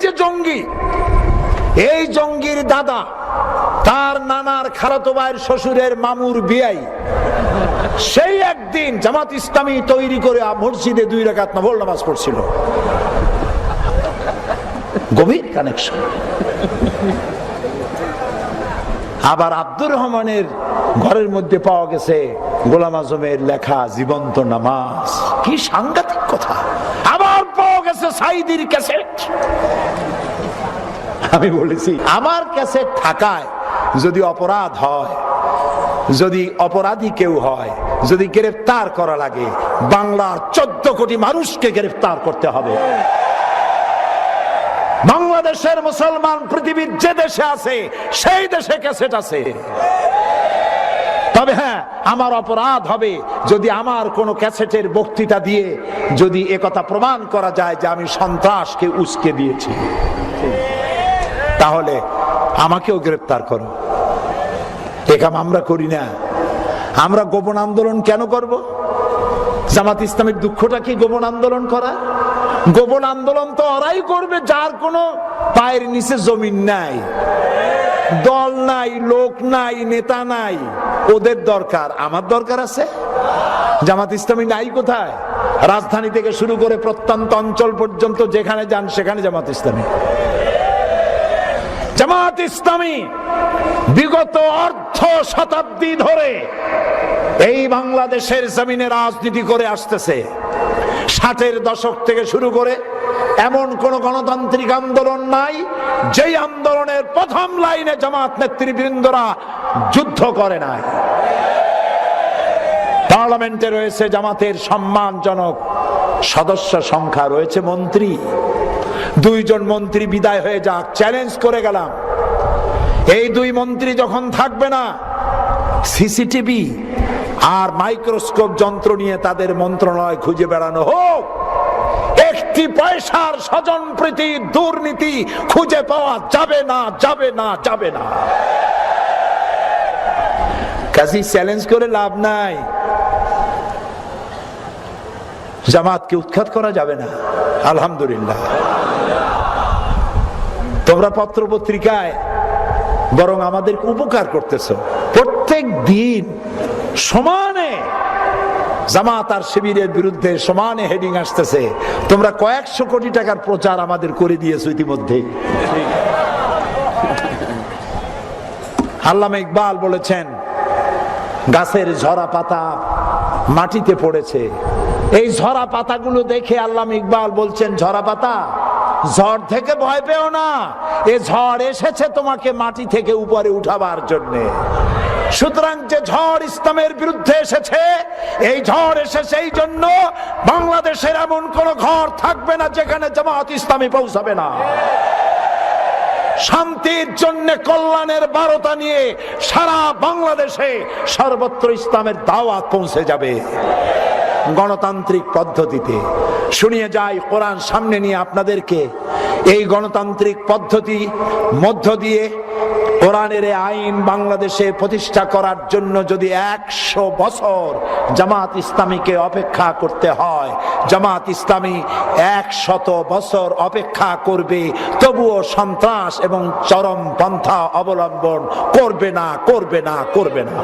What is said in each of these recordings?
যে জঙ্গি, এই জঙ্গির দাদা তার নানার খালাতো ভাইয়ের শ্বশুরের মামুর বিয়াই, সেই একদিন জামাত ইসলামী তৈরি করে মসজিদে 2 রাকাত নফল নামাজ পড়ছিল। গভীর কানেকশন। আবার আব্দুর রহমানের ঘরের মধ্যে পাওয়া গেছে গোলাম আজমের লেখা জীবন্ত নামাজ। কি সাংঘাতিক কথা। আবার পাওয়া গেছে সাইদির ক্যাসেট। আমি বলেছি আমার ক্যাসেট থাকায় যদি অপরাধ হয়, যদি অপরাধী কেউ হয়, যদি গ্রেফতার করা লাগে, বাংলার 14 কোটি মানুষকে গ্রেফতার করতে হবে। বাংলাদেশের মুসলমান পৃথিবীর যে দেশে আছে সেই দেশে ক্যাসেট আছে। তবে হ্যাঁ, আমার অপরাধ হবে যদি আমার কোন ক্যাসেটের বক্তৃতা দিয়ে যদি একথা প্রমাণ করা যায় যে আমি সন্ত্রাসকে উস্কে দিয়েছি, তাহলে আমাকেও গ্রেফতার করো। এ কাম আমরা করি না। আমরা গোপন আন্দোলন কেন করব? জামাত ইসলামের দুঃখটা কি গোপন আন্দোলন করা? গোপন আন্দোলন তো ওরাই করবে যার কোনো পায়ের নিচে জমিন নাই, দল নাই, লোক নাই, নেতা নাই। ওদের দরকার, আমার দরকার আছে? জামাত ইসলামী নাই কোথায়? রাজধানী থেকে শুরু করে প্রত্যন্ত অঞ্চল পর্যন্ত যেখানে যান সেখানে জামাত ইসলামী। জামাত ইসলামী বিগত অর্ধ শতাব্দী ধরে এই বাংলাদেশের জমিনে রাজনীতি করে আসতেছে। 60-এর দশক থেকে শুরু করে এমন কোন গণতান্ত্রিক আন্দোলন নাই যেই আন্দোলনের প্রথম লাইনে জামাত নেতৃবৃন্দরা যুদ্ধ করে নাই। পার্লামেন্টে রয়েছে জামাতের সম্মানজনক সদস্য সংখ্যা, রয়েছে মন্ত্রী। 2 জন মন্ত্রী বিদায় হয়ে যাক, চ্যালেঞ্জ করে গেলাম। এই 2 মন্ত্রী যখন থাকবে না, সিসিটিভি আর মাইক্রোস্কোপ যন্ত্র নিয়ে তাদের মন্ত্রণালয় খুঁজে বেড়ানো হোক। 1 পয়সার স্বজনপ্রীতি, দুর্নীতি খুঁজে পাওয়া যাবে না, যাবে না, যাবে না। কাজী চ্যালেঞ্জ করে লাভ নাই। জামাতকে উৎখাত করা যাবে না। আলহামদুলিল্লাহ, তোমরা পত্র পত্রিকায় বরং আমাদের উপকার করতেছ। প্রত্যেক দিন সমানে জামাত আর শিবিরের বিরুদ্ধে সমানে হেডিং আসতেছে। তোমরা কয়েকশো কোটি টাকার প্রচার আমাদের করে দিয়েছো ইতিমধ্যে। আল্লামা ইকবাল বলেছেন, গাছের ঝরা পাতা মাটিতে পড়েছে। এই ঝরা পাতাগুলো দেখে আল্লামা ইকবাল বলছেন, ঝরা পাতা, ঝড় থেকে ভয় পেও না, এ ঝড় এসেছে তোমাকে মাটি থেকে উপরে উঠাবার জন্যে। সুতরাং যে ঝড় ইসলামের বিরুদ্ধে এসেছে, এই ঝড় এসেছে এই জন্য বাংলাদেশের এমন কোন ঘর থাকবে না যেখানে জামাত ইসলামী পৌঁছাবে না। শান্তির জন্য কল্যাণের বার্তা নিয়ে সারা বাংলাদেশে সর্বত্র ইসলামের দাওয়াত পৌঁছে যাবে গণতান্ত্রিক পদ্ধতিতে। শুনিয়ে যাই, কোরআন সামনে নিয়ে আপনাদেরকে এই গণতান্ত্রিক পদ্ধতি মধ্য দিয়ে কোরআনের আইন বাংলাদেশে প্রতিষ্ঠা করার জন্য যদি 100 বছর জামাত ইসলামীকে অপেক্ষা করতে হয়, জামাত ইসলামী 100 বছর অপেক্ষা করবে, তবুও সন্ত্রাস এবং চরম পন্থা অবলম্বন করবে না, করবে না, করবে না।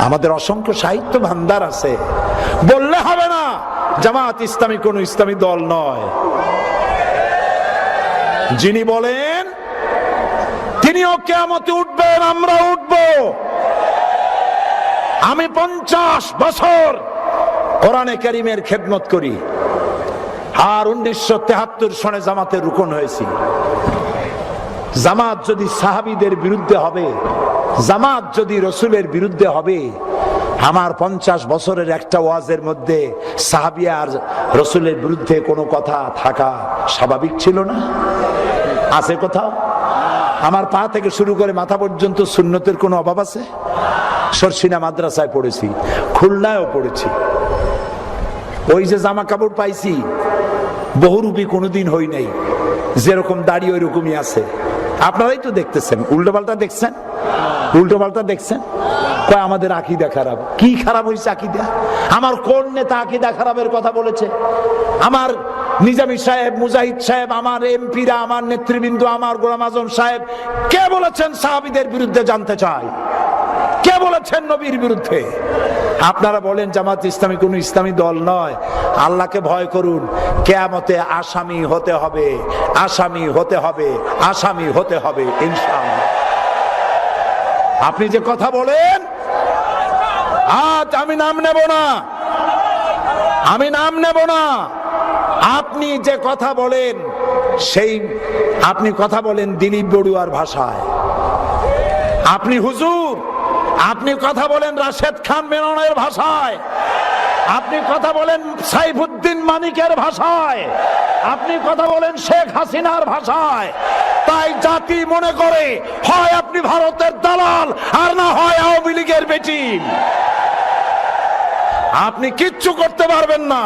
আমাদের অসংখ্য সাহিত্য ভান্ডার আছে, বললে হবে না জামাত ইসলামী কোন ইসলামী দল নয়। যিনি বলেন তিনিও কিয়ামতে উঠবেন, আমরা উঠব। আমি 50 বছর কোরআনে কারীমের খেদমত করি, আর 1973 সনে জামাতের রুকন হয়েছি। জামাত যদি সাহাবীদের বিরুদ্ধে হবে, জামাত যদি রসুলের বিরুদ্ধে হবে, আমার 50 বছরের একটা ওয়াজের মধ্যে সাহাবী আর রসুলের বিরুদ্ধে কোনো কথা থাকা স্বাভাবিক ছিল না? আছে কোথাও? আমার পা থেকে শুরু করে মাথা পর্যন্ত সুন্নতের কোনো অভাব আছে? সরসিনা মাদ্রাসায় পড়েছি, খুলনায়ও পড়েছি। ওই যে জামা কাপড় পাইছি, বহুরূপী কোনোদিন হই নাই। যেরকম দাড়ি ওই রকমই আছে। আপনারাই তো দেখতেছেন, উল্টো পাল্টা দেখছেন, উল্টো পাল্টা দেখছেন। কয় আমাদের আকীদা খারাপ। কি খারাপ হয়েছে আকীদা? আমার কোন নেতা আকীদা খারাপের কথা বলেছে? আমার নিজামী সাহেব, মুজাহিদ সাহেব, আমার এমপিরা, আমার নেতৃবৃন্দ, আমার গোলাম আজম সাহেব, কে বলেছেন সাহাবীদের বিরুদ্ধে জানতে চাই? কে বলেছেন নবীর বিরুদ্ধে? আপনারা বলেন জামাত ইসলামী কোন ইসলামী দল নয়। আল্লাহকে ভয় করুন, কিয়ামতে আসামি হতে হবে, আসামি হতে হবে, আসামি হতে হবে ইনশাআল্লাহ। আপনি যে কথা বলেন, আজ আমি নাম নেব না, আমি নাম নেব না, আপনি যে কথা বলেন সেই আপনি কথা বলেন দিলীপ বড়ুয়ার ভাষায়, আপনি হুজুর, আপনি কথা বলেন রাশেদ খান মেননের ভাষায়, আপনি কথা বলেন সাইফুদ্দিন মানিকের ভাষায়, আপনি কথা বলেন শেখ হাসিনার ভাষায়। তাই জাতি মনে করে হয় আপনি ভারতের দালাল, আর না হয় আওয়ামী লীগের বেটি। আপনি কিচ্ছু করতে পারবেন না।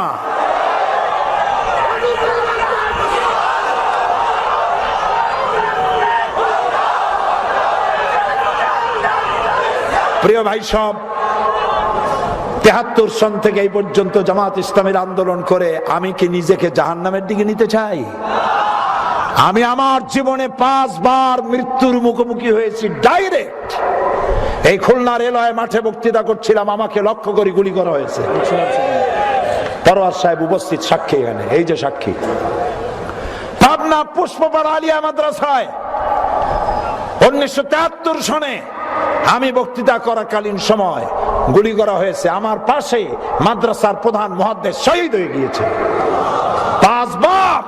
প্রিয় ভাই সব, ৭৩ সন থেকে এই পর্যন্ত জামাত ইসলামের আন্দোলন করে আমি কি নিজেকে জাহান্নামের দিকে নিতে চাই? আমি আমার জীবনে 5 বার মৃত্যুর মুখোমুখি হয়েছি ডাইরেক্ট। এই খুলনা রেলওয়ে মাঠে বক্তৃতা করছিলাম, আমাকে লক্ষ্য করে গুলি করা হয়েছে। পরোয়ার সাহেব উপস্থিত, সাক্ষী এখানে, এই যে সাক্ষী। পাবনা পুষ্পপাড়া আলিয়া মাদ্রাসায় 1973 সনে আমি বক্তৃতা করাকালীন সময় গুলি করা হয়েছে। আমার পাশে মাদ্রাসার প্রধান মুহাদ্দিস শহীদ হয়ে গিয়েছে। 5 বার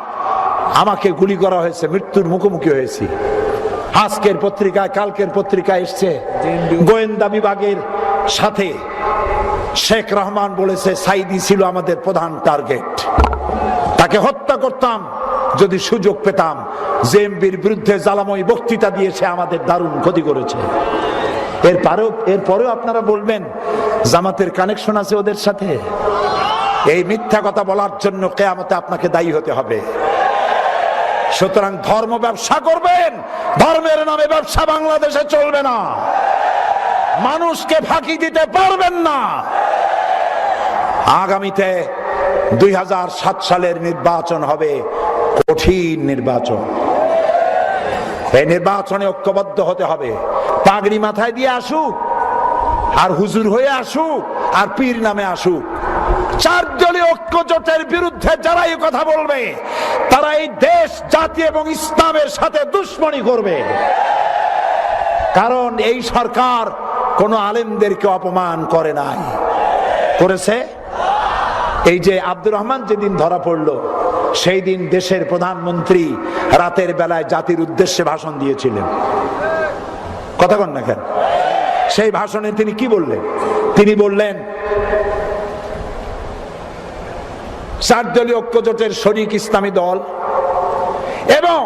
আমাকে গুলি করা হয়েছে, মৃত্যুর মুখোমুখি হয়েছি। আজকের পত্রিকায়, কালকের পত্রিকায় এসছে, গোয়েন্দা বিভাগের সাথে শেখ রহমান বলেছে সাইদি ছিল আমাদের প্রধান টার্গেট, তাকে হত্যা করতাম যদি সুযোগ পেতাম। জেএমবির বিরুদ্ধে জ্বালাময়ী বক্তৃতা দিয়েছে, আমাদের দারুণ ক্ষতি করেছে। এরপরেও আপনারা বলবেন জামাতের কানেকশন আছে ওদের সাথে। এই মিথ্যা কথা বলার জন্য কিয়ামতে আপনাকে দায়ী হতে হবে। সুতরাং ধর্ম ব্যবসা করবেন, ধর্মের নামে ব্যবসা বাংলাদেশে চলবে না। মানুষকে ফাঁকি দিতে পারবেন না। আগামীতে 2007 সালের নির্বাচন হবে কঠিন নির্বাচন। এই নির্বাচনে ঐক্যবদ্ধ হতে হবে। পাগড়ি মাথায় দিয়ে আসুক, আর হুজুর হয়ে আসুক, আর পীর নামে আসুক, 4 দলীয় ঐক্য জোটের বিরুদ্ধে যারা এই কথা বলবে তারা এই দেশ, জাতি এবং ইসলামের সাথে দুশ্মনী করবে। কারণ এই সরকার কোন আলেমদেরকে অপমান করে নাই, করেছে? এই যে আব্দুর রহমান যেদিন ধরা পড়লো, সেই দিন দেশের প্রধানমন্ত্রী রাতের বেলায় জাতির উদ্দেশ্যে ভাষণ দিয়েছিলেন। কথা কন না কেন? সেই ভাষণে তিনি কি বললেন? তিনি বললেন 4 দলীয় ঐক্য জোটের শরিক ইসলামী দল এবং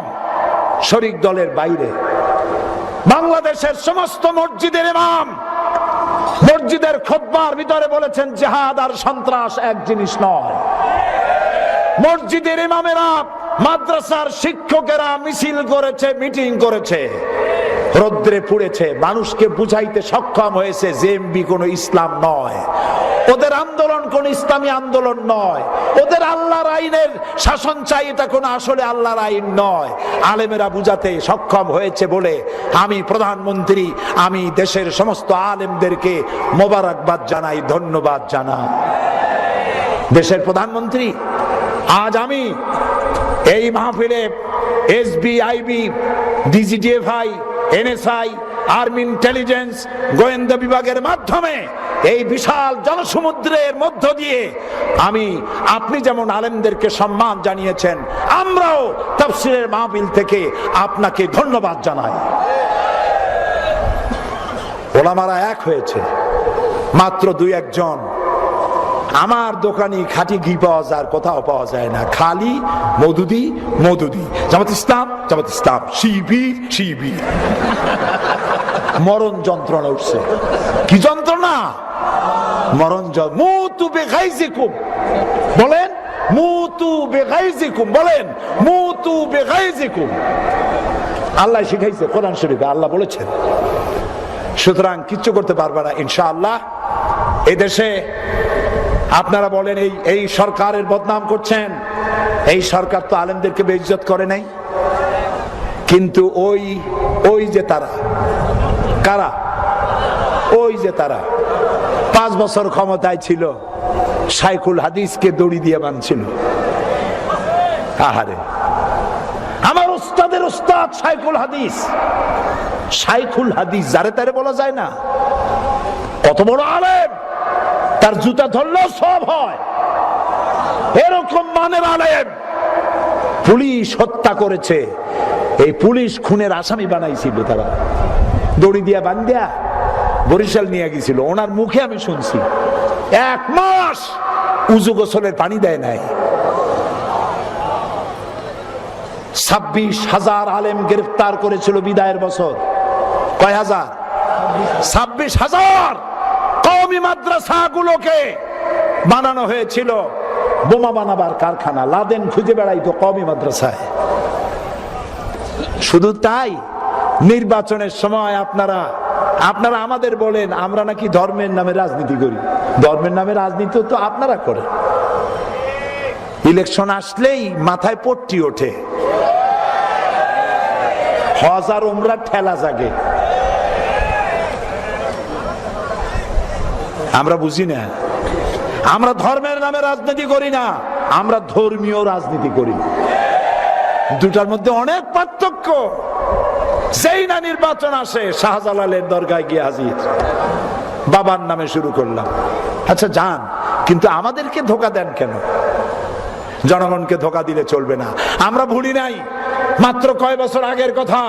শরিক দলের বাইরে বাংলাদেশের সমস্ত মসজিদের ইমাম মসজিদের খুতবার ভিতরে বলেছেন জিহাদ আর সন্ত্রাস এক জিনিস নয়। মসজিদের ইমামেরা, মাদ্রাসার শিক্ষকেরা মিছিল করেছে, মিটিং করেছে, রৌদ্রে পুড়েছে, মানুষকে বুঝাইতে সক্ষম হয়েছে জেএমবি কোনো ইসলাম নয়, ওদের আন্দোলন কোন ইসলামী আন্দোলন নয়, ওদের আল্লাহর আইনের শাসন চাই, এটা কোন আসলে আল্লাহর আইন নয়। আলেমেরা বুঝাতে সক্ষম হয়েছে বলে আমি প্রধানমন্ত্রী, আমি দেশের সমস্ত আলেমদেরকে মোবারকবাদ জানাই, ধন্যবাদ জানাই। দেশের প্রধানমন্ত্রী, আজ আমি এই মাহফিলে SB, IB, DGFI, NSI, army intelligence, গোয়েন্দা বিভাগের মাধ্যমে এই বিশাল জনসমুদ্রের মধ্য দিয়ে আপনি যেমন আলেমদেরকে সম্মান জানিয়েছেন, আমরাও তাফসীরের মাহফিল থেকে আপনাকে ধন্যবাদ জানাই। ওলামারা এক হয়েছে, মাত্র 2-1 জন। আমার দোকানে খাঁটি ঘি পাওয়া যায়, কোথাও পাওয়া যায় না, খালি মধুদি মধুদি, জামাত ইসলাম জামাত ইসলাম, শিবির শিবির। মরণ যন্ত্রণা উঠছে। কি যন্ত্রণা? মরণ যন্ত্রণা। মুতু বিগাইজিকুম বলেন, মুতু বিগাইজিকুম বলেন, মুতু বিগাইজিকুম। আল্লাহ শিখাইছে কোরআন শরীফে, আল্লাহ বলেছেন। সুতরাং কিচ্ছু করতে পারবে না ইনশাআল্লাহ। এই দেশে আপনারা বলেন এই সরকারের বদনাম করছেন, এই সরকার তো আলেমদেরকে বেইজ্জত করে নাই, কিন্তু ওই যে তারা কারা, ওই যে তারা 5 বছর ক্ষমতায় ছিল, শাইখুল হাদিসকে দড়ি দিয়ে বাঁধছিল। আহারে, আমার উস্তাদের উস্তাদ শাইখুল হাদিস, শাইখুল হাদিস যারে তারে বলা যায় না, কত বড় আলেম, তার জুতা ধরলেও সব হয়, এরকম মানের আলেম পুলিশ হত্যা করেছে। এই পুলিশ খুনের আসামি বানাইছিল তারা, দড়ি দিয়া বান্ধিয়া বরিশাল নিয়ে গেছিল। ওনার মুখে আমি শুনছি 1 মাস উজু গোসলের পানি দেয় নাই। 26,000 আলেম গ্রেফতার করেছিল বিদায়ের বছর। কয় হাজার? 26,000 কওমি মাদ্রাসাগুলোকে বানানো হয়েছিল বোমা বানাবার কারখানা। লাদেন খুঁজে বেড়াইতো কওমি মাদ্রাসায়। শুধু তাই, নির্বাচনের সময় আপনারা আমাদের বলেন আমরা নাকি ধর্মের নামে রাজনীতি করি। ধর্মের নামে রাজনীতি তো আপনারা করেন। ইলেকশন আসলেই মাথায় পট্টি ওঠে, হজ আর উমরা ঠেলা জাগে। আমরা বুঝি না, আমরা ধর্মের নামে রাজনীতি করি না, আমরা ধর্মীয় রাজনীতি করি। দুটার মধ্যে অনেক পার্থক্য। যেই না নির্বাচন আসে, শাহজালালের দরগায় গিয়ে হাজির, বাবার নামে শুরু করলাম। আচ্ছা যান, কিন্তু আমাদেরকে ধোঁকা দেন কেন? জনগণকে ধোঁকা দিলে চলবে না। আমরা ভুলি নাই, মাত্র কয় বছর আগের কথা,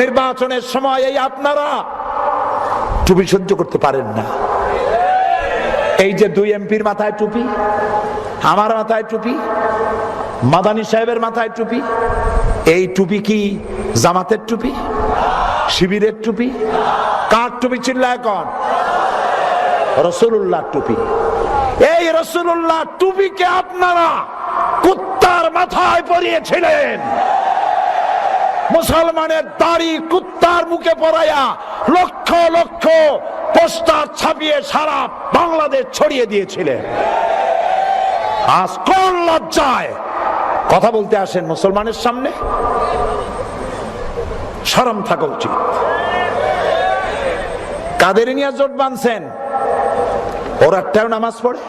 নির্বাচনের সময় এই আপনারা টুপি সহ্য করতে পারেন না। এই যে 2 এমপির মাথায় টুপি, আমার মাথায় টুপি, মাদানী সাহেবের মাথায় টুপি, এই টুপি কি জামাতের টুপি, শিবিরের টুপি? কার টুপি চিল্লায় এখন? রাসূলুল্লাহর টুপি। এই রাসূলুল্লাহর টুপিকে আপনারা কুত্তার মাথায় পরিয়েছিলেন। মুসলমানের দাড়ি কুত্তার মুখে পরাইয়া লক্ষ লক্ষ পোস্টার ছাপিয়ে সারা বাংলাদেশ ছড়িয়ে দিয়েছিলেন। আজ কোন লজ্জায় কথা বলতে আসেন মুসলমানের সামনে? শরম থাকা উচিত। কাদের নিয়ে জোট বাঁধছেন? ওর একটাও নামাজ পড়ে?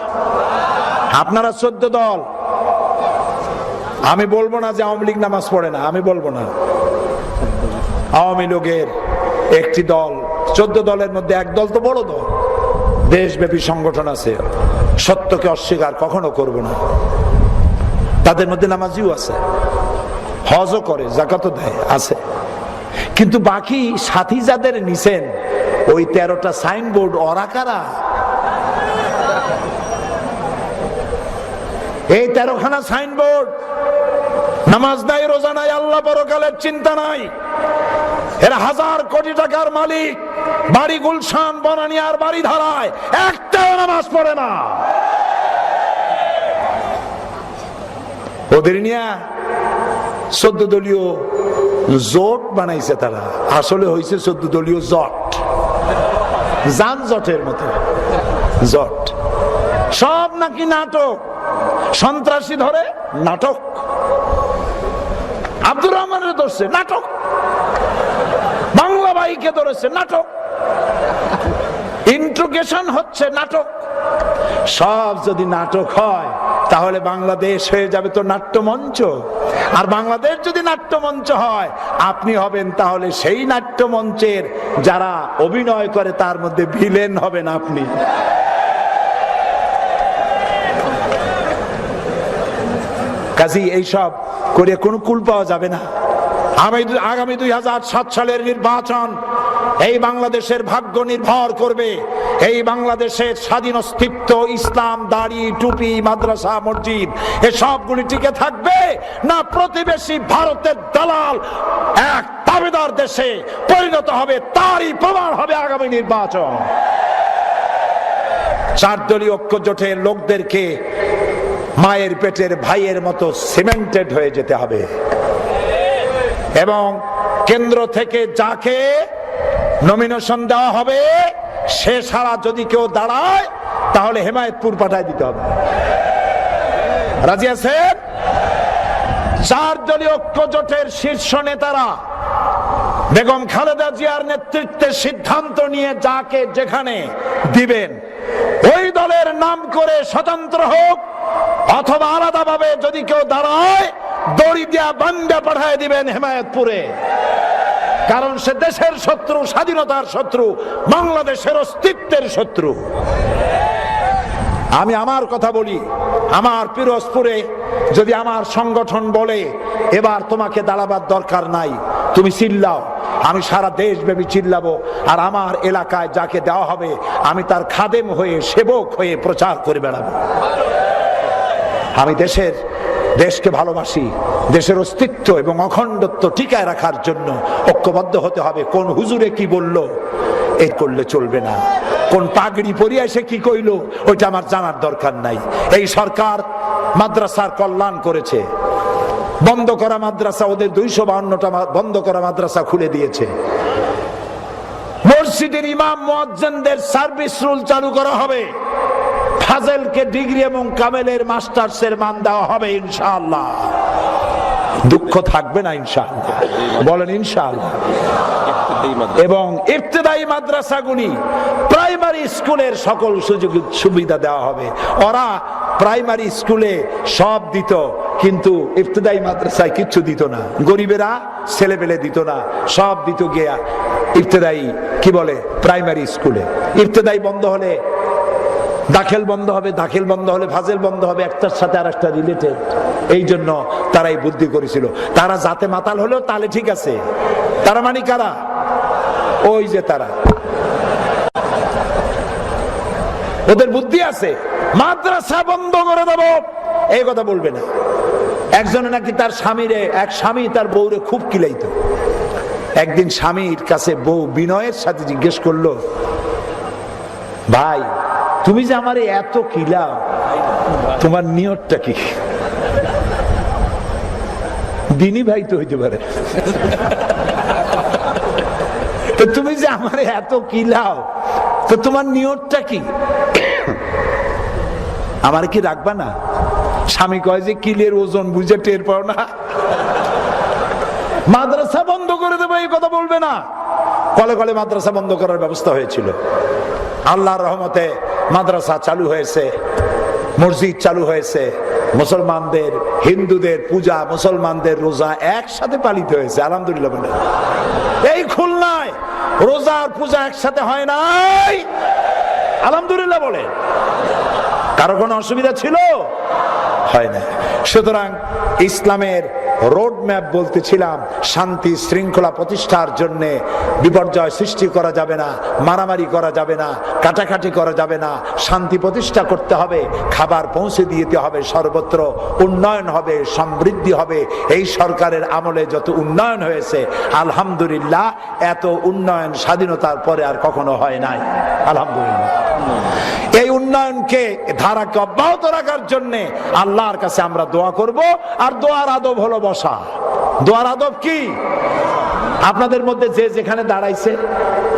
আপনারা 14 দল, আমি বলবো না যে আওয়ামী লীগ নামাজ পড়ে না, আমি বলবো না। আওয়ামী লীগের একটি দল, 14 দলের মধ্যে এক দল তো বড় দল, দেশব্যাপী সংগঠন আছে, সত্যকে অস্বীকার কখনো করব না। তাদের মধ্যে নামাজিও আছে, হজও করে, যাকাতও দেয়, আছে। কিন্তু বাকি সাথী যাদের নিছেন, ওই 13টা সাইনবোর্ড, ওরা কারা? এই 13খানা সাইনবোর্ড, নামাজ নাই, রোজা নাই, আল্লাহ পরকালের চিন্তা নাই। এরা 1000 কোটি টাকার মালিক, বাড়ি গুলশান, বনানিয়ার বাড়ি ধারায়, একটাও নামাজ পড়ে না। ওদের নিয়ে 14 দলীয় জোট বানাইছে তারা। আসলে হয়েছে 14 দলীয় জট, যানজটের মতো জট। সব নাকি নাটক। সন্ত্রাসী ধরে নাটক, আব্দুর রহমানের ধরছে নাটক, বাংলা ভাইকে ধরেছে নাটক, ইন্ট্রোগেশন হচ্ছে নাটক। সব যদি নাটক হয় তাহলে বাংলাদেশ হয়ে যাবে তো নাট্যমঞ্চ। আর বাংলাদেশ যদি নাট্যমঞ্চ হয়, আপনি হবেন তাহলে সেই নাট্যমঞ্চের যারা অভিনয় করে তার মধ্যে ভিলেন হবেন আপনি। কাজী এইসব করে কোনো কুল পাওয়া যাবে না। আগামী 2007 সালের নির্বাচন এই বাংলাদেশের ভাগ্য নির্ভর করবে। এই বাংলাদেশের স্বাধীন অস্তিত্ব, ইসলাম, দাড়ি, টুপি, মাদ্রাসা, মসজিদ, এসবগুলি টিকে থাকবে না প্রতিবেশী ভারতের দালাল এক দাবিদার দেশে পরিণত হবে, তারই প্রমাণ হবে আগামী নির্বাচন। 4 দলীয় ঐক্য জোটের লোকদেরকে মায়ের পেটের ভাইয়ের মতো সিমেন্টেড হয়ে যেতে হবে এবং কেন্দ্র থেকে যাকে নমিনেশন দেওয়া হবে সে ছাড়া যদি কেউ দাঁড়ায় তাহলে হেমায়েতপুর পাঠায় দিতে হবে। রাজি আছেন? চার দলীয় ঐক্য জোটের শীর্ষ নেতারা বেগম খালেদা জিয়ার নেতৃত্বে সিদ্ধান্ত নিয়ে যাকে যেখানে দিবেন ওই দলের নাম করে স্বতন্ত্র হোক অথবা আলাদাভাবে যদি কেউ দাঁড়ায় দড়ি দিয়া বান্দা পাঠায় দিবেন হেমায়েতপুরে। কারণ সে দেশের শত্রু, স্বাধীনতার শত্রু, বাংলাদেশের অস্তিত্বের শত্রু। আমি আমার কথা বলি, আমার পিরোজপুরে যদি আমার সংগঠন বলে এবার তোমাকে দাঁড়াবার দরকার নাই, তুমি চিল্লাও, আমি সারা দেশব্যাপী চিল্লাবো। আর আমার এলাকায় যাকে দেওয়া হবে আমি তার খাদেম হয়ে, সেবক হয়ে প্রচার করে বেড়াবো। আমি দেশকে ভালোবাসি, দেশের অস্তিত্ব এবং অখণ্ডত্ব টিকায় রাখার জন্য ঐক্যবদ্ধ হতে হবে। কোন হুজুরে কি বলল এই করলে চলবে না, কোন পাগড়ি পরিয়া এসে কি কইল ওইটা আমার জানার দরকার নাই। এই সরকার মাদ্রাসার কল্যাণ করেছে, বন্ধ করা মাদ্রাসা, ওদের 252টা বন্ধ করা মাদ্রাসা খুলে দিয়েছে। মসজিদের ইমাম মুয়াজ্জিনদের সার্ভিস রুল চালু করা হবে, ফাজেলকে ডিগ্রি এবং কামেলের মাস্টার্সের মান দেওয়া হবে ইনশাআল্লাহ। দুঃখ থাকবে না ইনশাআল্লাহ, বলেন ইনশাআল্লাহ। এবং ইবতেদায়ী মাদ্রাসাগুলি প্রাইমারি স্কুলের সকল সুযোগ সুবিধা দেওয়া হবে। ওরা প্রাইমারি স্কুলে সব দিত, কিন্তু ইবতেদায়ী মাদ্রাসায় কিচ্ছু দিত না। গরিবেরা ছেলেপেলে দিত না, সব দিত গিয়া ইবতেদায়ী কি বলে প্রাইমারি স্কুলে। ইবতেদায়ী বন্ধ হলে দাখিল বন্ধ হবে, দাখিল বন্ধ হলে ফাজেল বন্ধ হবে, একটার সাথে আর একটা রিলেটেড। এই জন্য তারা এই বুদ্ধি করেছিল। তারা যাতে মাতাল হলেও তাহলে ঠিক আছে। তারা মানে কারা? ওই যে তারা, ওদের বুদ্ধি আছে, মাদ্রাসা বন্ধ করে দেব এই কথা বলবে না। একজনে নাকি তার এক স্বামী তার বউরে খুব কিলাইতো। একদিন স্বামীর কাছে বউ বিনয়ের সাথে জিজ্ঞেস করলো, ভাই তুমি যে আমারে এত কিলাও, তোমার নিয়তটা কি? দিনী ভাই তো হইতে পারে, তো তুমি যে আমারে এত কিলাও, তো তোমার নিয়তটা কি? আমার কি রাখবা না? স্বামী কয় যে কিলের ওজন বুঝে টের পাও না, মাদ্রাসা বন্ধ করে দেবো এই কথা বলবে না। কলে কলে মাদ্রাসা বন্ধ করার ব্যবস্থা হয়েছিল। আল্লাহর রহমতে মাদ্রাসা চালু হয়েছে, মসজিদ চালু হয়েছে, মুসলমানদের হিন্দুদের পূজা, মুসলমানদের রোজা একসাথে পালিত হয়েছে, আলহামদুলিল্লাহ। বলে এই খুলনায় রোজার পূজা একসাথে হয় নাই, আলহামদুলিল্লাহ। বলে কারো কোনো অসুবিধা ছিল? হয় না। সুতরাং ইসলামের রোড ম্যাপ বলতেছিলাম, শান্তি শৃঙ্খলা প্রতিষ্ঠার জন্য বিপর্যয় সৃষ্টি করা যাবে না, মারামারি করা যাবে না, কাটাকাটি করা যাবে না, শান্তি প্রতিষ্ঠা করতে হবে, খাবার পৌঁছে দিতে হবে, সর্বত্র উন্নয়ন হবে, সমৃদ্ধি হবে। এই সরকারের আমলে যত উন্নয়ন হয়েছে আলহামদুলিল্লাহ, এত উন্নয়ন স্বাধীনতার পরে আর কখনো হয় নাই, আলহামদুলিল্লাহ। এই উন্নয়নকে ধারাকে অব্যাহত রাখার জন্য আল্লাহর কাছে আমরা দোয়া করব। আর দোয়ার আদব হলো বসা। দোয়ার আদব কি? আপনাদের মধ্যে যে যেখানে দাঁড়াইছে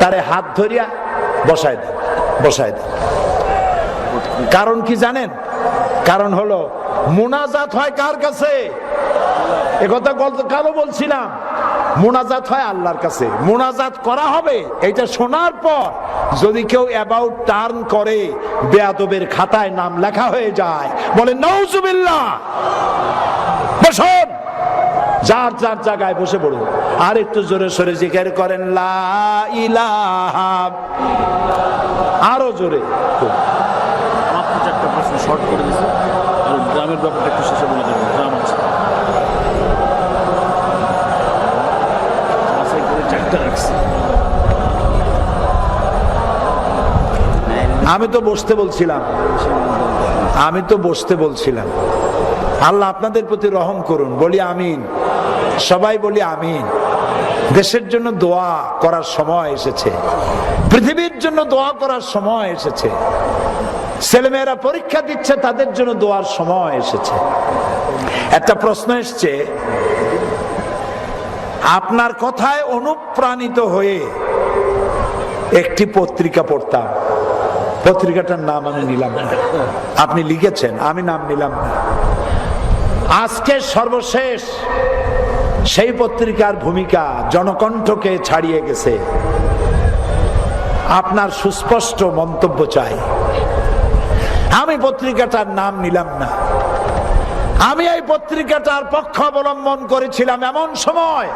তারে হাত ধরিয়া বসায় দেন, বসায় দেন। কারণ কি জানেন? কারণ হলো মুনাজাত হয় কার কাছে? একথা কারো বলছিলাম, মুনাজাত হয় আল্লাহর কাছে। মুনাজাত করা হবে, এটা শোনার পর যদি কেউ অ্যাবাউট টার্ন করে, বেয়াদবের খাতায় নাম লেখা হয়ে যায়। বলে নাউজুবিল্লাহ। বসুন, যার যার জায়গায় বসে পড়ুন। আর একটু জোরে সরে জিকির করেন লা ইলাহা, আরো জোরে। মাত্র চারটা প্রশ্ন শর্ট করে দিয়েছে, আর গ্রামের ব্যাপারটা একটু শেষে বলে দেবেন। গ্রাম আছে, চারটা রাখছে। আমি তো বসতে বলছিলাম, আল্লাহ আপনাদের প্রতি রহম করুন। বলি আমিন, সবাই বলি আমিন। দেশের জন্য দোয়া করার সময় এসেছে, পৃথিবীর জন্য দোয়া করার সময় এসেছে, ছেলেমেয়েরা পরীক্ষা দিচ্ছে তাদের জন্য দোয়ার সময় এসেছে। একটা প্রশ্ন এসছে, আপনার কথায় অনুপ্রাণিত হয়ে একটি পত্রিকা পড়তাম, পত্রিকাটার নাম আমি নিলাম না, আপনি লিখেছেন, আমি নাম নিলাম না। আজকে সর্বশেষ সেই পত্রিকার ভূমিকা জনকণ্ঠকে ছাড়িয়ে গেছে। আপনার সুস্পষ্ট মন্তব্য চাই। আমি পত্রিকাটার নাম নিলাম না, আমি এই পত্রিকাটার পক্ষ অবলম্বন করেছিলাম এমন সময়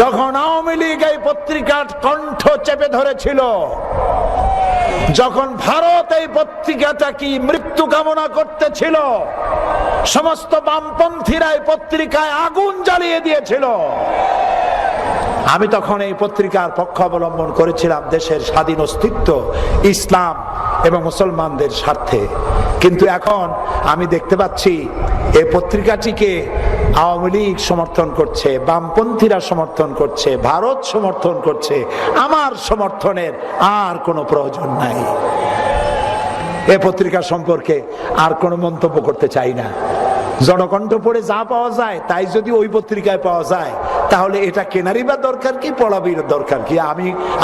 যখন আওয়ামী লীগ এই পত্রিকার কণ্ঠ চেপে ধরেছিল, যখন ভারত এই পত্রিকাটা কি মৃত্যু কামনা করতেছিল, সমস্ত বামপন্থীরা এই পত্রিকায় আগুন জ্বালিয়ে দিয়েছিল। আমি তখন এই পত্রিকার পক্ষ অবলম্বন করেছিলাম দেশের স্বাধীন অস্তিত্ব, ইসলাম এবং মুসলমানদের স্বার্থে। কিন্তু এখন আমি দেখতে পাচ্ছি এই পত্রিকাটিকে আওয়ামী লীগ সমর্থন করছে, বামপন্থীরা সমর্থন করছে, ভারত সমর্থন করছে। আমার সমর্থনের আর কোনো প্রয়োজন নাই। এই পত্রিকা সম্পর্কে আর কোনো মন্তব্য করতে চাই না। জনকণ্ঠ পড়ে যা পাওয়া যায় তাই যদি ওই পত্রিকায় পাওয়া যায়, তাহলে এটা কেনারই বা দরকার কি, পড়াবির দরকার কি?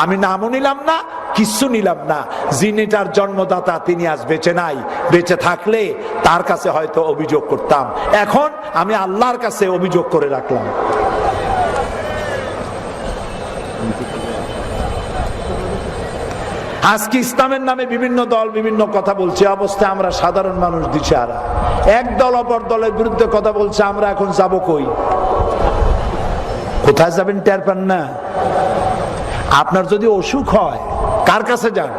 আমি নামও নিলাম না, কিছু নিলাম না। যিনি এটার জন্মদাতা তিনি আজ বেঁচে নাই। বেঁচে থাকলে তার কাছে হয়তো অভিযোগ করতাম। এখন আমি আল্লাহর কাছে অভিযোগ করে রাখলাম। আজকে ইসলামের নামে বিভিন্ন দল বিভিন্ন কথা বলছে, অবস্থায় আমরা সাধারণ মানুষ দিশাহারা। এক দল অপর দলের বিরুদ্ধে কথা বলছে, আমরা এখন যাব কই? কোথায় যাবেন টের পান না? আপনার যদি অসুখ হয় কার কাছে যান?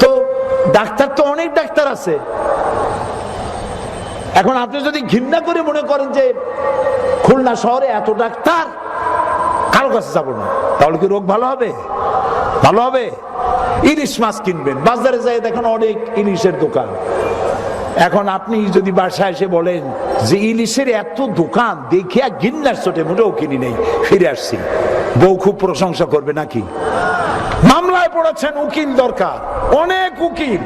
তো ডাক্তার তো অনেক ডাক্তার আছে। এখন আপনি যদি ঘৃণা করে মনে করেন যে খুলনা শহরে এত ডাক্তার, কারো কাছে যাব না, তাহলে কি রোগ ভালো হবে? ভালো হবে? ইলিশ মাছ কিনবেন, বাজারে যাই দেখেন অনেক ইলিশের দোকান। এখন আপনি যদি বাসায় এসে বলেন যে ইলিশের এত দোকান, দেখে ঘৃণার চোটে মোটেও কিনি নেই, ফিরে আসছি, বউ খুব প্রশংসা করবে নাকি? মামলায় পড়েছেন, উকিল দরকার, অনেক উকিল।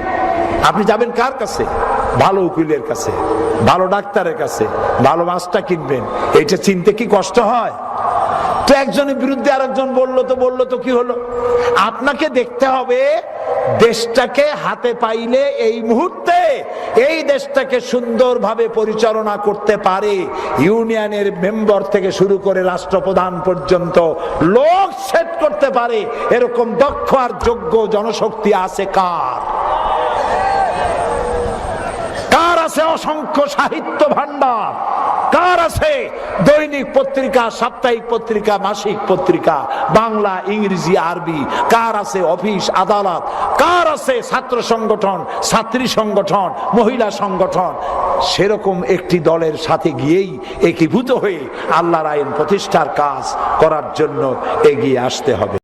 আপনি যাবেন কার কাছে? ভালো উকিলের কাছে, ভালো ডাক্তারের কাছে, ভালো মাছটা কিনবেন। এটা চিনতে কি কষ্ট হয়? তো একজনের বিরুদ্ধে আরেকজন বললো তো কি হলো? আপনাকে দেখতে হবে দেশটাকে হাতে পাইলে এই মুহূর্তে এই দেশটাকে সুন্দরভাবে পরিচালনা করতে পারে ইউনিয়নের মেম্বার থেকে শুরু করে রাষ্ট্রপ্রধান পর্যন্ত লোক সেট করতে পারে এরকম দক্ষ আর যোগ্য জনশক্তি আছে কার? কার আছে অসংখ্য সাহিত্য ভান্ডার? কার আছে দৈনিক পত্রিকা, সাপ্তাহিক পত্রিকা, মাসিক পত্রিকা, বাংলা, ইংরেজি, আরবি? কার আছে অফিস আদালত? কার আছে ছাত্র সংগঠন, ছাত্রী সংগঠন, মহিলা সংগঠন? সেরকম একটি দলের সাথে গিয়েই একীভূত হয়ে আল্লাহর আইন প্রতিষ্ঠার কাজ করার জন্য এগিয়ে আসতে হবে।